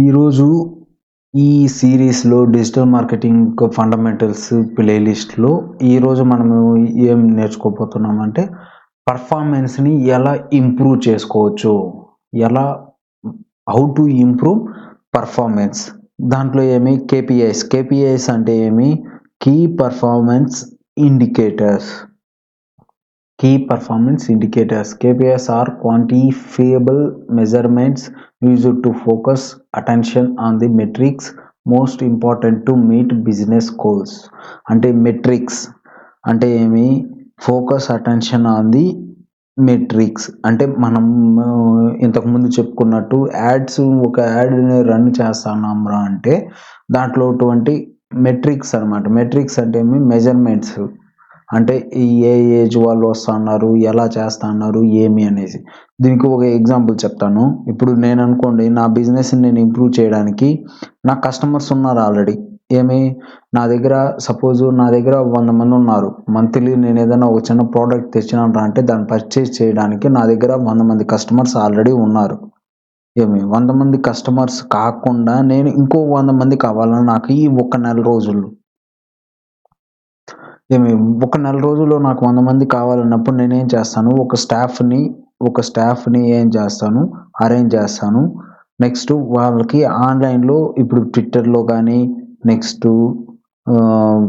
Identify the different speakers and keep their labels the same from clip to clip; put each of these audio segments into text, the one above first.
Speaker 1: ఈరోజు ఈ సిరీస్‌లో డిజిటల్ మార్కెటింగ్ ఫండమెంటల్స్ ప్లేలిస్ట్‌లో ఈరోజు మనము ఏం నేర్చుకోబోతున్నామంటే పర్ఫార్మెన్స్‌ని ఎలా ఇంప్రూవ్ చేసుకోవచ్చు? ఎలా హౌ టు ఇంప్రూవ్ పర్ఫార్మెన్స్. దాంట్లో ఏమి కేపీఐస్ అంటే ఏమి? Key performance indicators. Key performance indicators. KPIs are quantifiable measurements used to focus attention on the metrics most important to meet business goals. అంటే మెట్రిక్స్ అంటే ఏమి? Focus attention on the metrics అంటే మనం ఇంతకుముందు చెప్పుకున్నట్టు ఒక యాడ్ని రన్ చేస్తున్నాం రా అంటే దాంట్లో అటువంటి మెట్రిక్స్ అనమాట. మెట్రిక్స్ అంటే ఏమి? మెజర్మెంట్స్. అంటే ఏ ఏజ్ వాళ్ళు వస్తున్నారు, ఎలా చేస్తున్నారు, ఏమి అనేసి. దీనికి ఒక ఎగ్జాంపుల్ చెప్తాను. ఇప్పుడు నేను అనుకోండి నా బిజినెస్ని నేను ఇంప్రూవ్ చేయడానికి నా కస్టమర్స్ ఉన్నారు ఆల్రెడీ. నా దగ్గర 100 మంది ఉన్నారు. మంత్లీ నేను ఏదైనా ఒక చిన్న ప్రోడక్ట్ తెచ్చినాను అంటే దాన్ని పర్చేజ్ చేయడానికి నా దగ్గర 100 మంది కస్టమర్స్ ఆల్రెడీ ఉన్నారు. 100 మంది కస్టమర్స్ కాకుండా నేను ఇంకో 100 మంది కావాలా నాకు ఈ ఒక్క నెల రోజుల్లో. ఒక నెల రోజుల్లో నాకు 100 మంది కావాలన్నప్పుడు నేనేం చేస్తాను, ఒక స్టాఫ్‌ని ఏం చేస్తాను, అరేంజ్ చేస్తాను. నెక్స్ట్ వాళ్ళకి ఆన్‌లైన్‌లో ఇప్పుడు ట్విట్టర్‌లో కానీ, నెక్స్ట్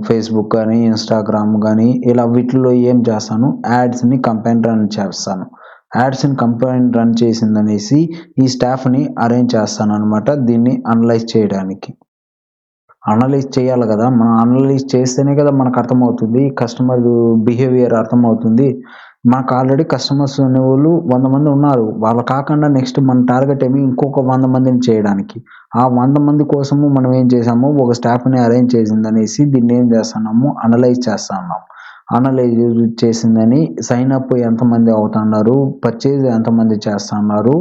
Speaker 1: ఫేస్‌బుక్ కానీ, ఇన్‌స్టాగ్రామ్ కానీ ఇలా వీటిల్లో ఏం చేస్తాను, యాడ్స్‌ని కంపెయిన్ రన్ చేస్తాను. యాడ్స్‌ని కంపెయిన్ రన్ చేసిందనేసి ఈ స్టాఫ్‌ని అరేంజ్ చేస్తాననమాట దీన్ని అనలైజ్ చేయడానికి. అనలైజ్ చేయాలి కదా! మనం అనలైజ్ చేస్తేనే కదా మనకు అర్థమవుతుంది. కస్టమర్ బిహేవియర్ అర్థమవుతుంది. మనకు ఆల్రెడీ కస్టమర్స్ అనేవోళ్ళు 100 మంది ఉన్నారు. వాళ్ళు కాకుండా నెక్స్ట్ మన టార్గెట్ ఇంకొక 100 మందిని చేయడానికి. ఆ 100 మంది కోసము మనం ఏం చేసాము, ఒక స్టాఫ్‌ని అరేంజ్ చేసిందనేసి దీన్ని ఏం చేస్తున్నాము, అనలైజ్ చేస్తున్నాం. అనలైజ్ చేసిందని సైన్ అప్ ఎంతమంది అవుతున్నారు, పర్చేజ్ ఎంతమంది చేస్తున్నారు,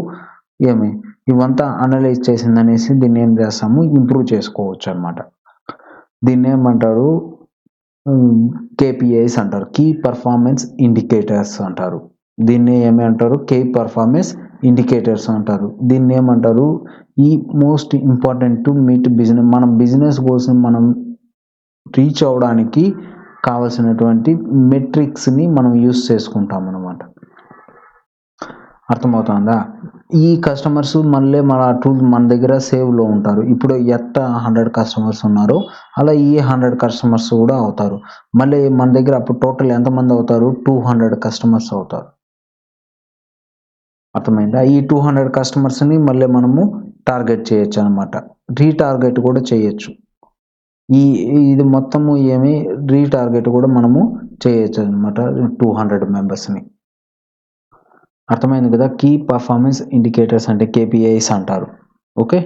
Speaker 1: ఇవంతా అనలైజ్ చేసిందనేసి దీన్ని ఏం చేస్తాము, ఇంప్రూవ్ చేసుకోవచ్చు అనమాట. దీన్ని ఏమంటారు, కేపీఐస్ అంటారు. కీ పర్ఫార్మెన్స్ ఇండికేటర్స్ అంటారు. దీన్ని ఏమంటారు, కీ పర్ఫార్మెన్స్ ఇండికేటర్స్ అంటారు. దీన్ని ఏమంటారు, ఈ మోస్ట్ ఇంపార్టెంట్ టు మీట్ మన బిజినెస్ కోసం మనం రీచ్ అవ్వడానికి కావాల్సినటువంటి మెట్రిక్స్ని మనం యూస్ చేసుకుంటాం అనమాట. అర్థమవుతుందా? ఈ కస్టమర్స్ మళ్ళీ మన దగ్గర సేవ్‌లో ఉంటారు. ఇప్పుడు 100 కస్టమర్స్ ఉన్నారో అలా ఈ 100 కస్టమర్స్ కూడా అవుతారు. మళ్ళీ మన దగ్గర అప్పుడు టోటల్ ఎంతమంది అవుతారు, 200 కస్టమర్స్ అవుతారు. అర్థమైందా? ఈ 200 కస్టమర్స్‌ని మళ్ళీ మనము టార్గెట్ చేయొచ్చు అనమాట. రీటార్గెట్ కూడా చేయొచ్చు. ఇది మొత్తము రీటార్గెట్ కూడా మనము చేయొచ్చు అనమాట 200 మెంబర్స్‌ని. అర్థమైంది కదా! కీ పర్ఫార్మెన్స్ ఇండికేటర్స్ అంటే కేపీఐస్ అంటారు. ఓకే.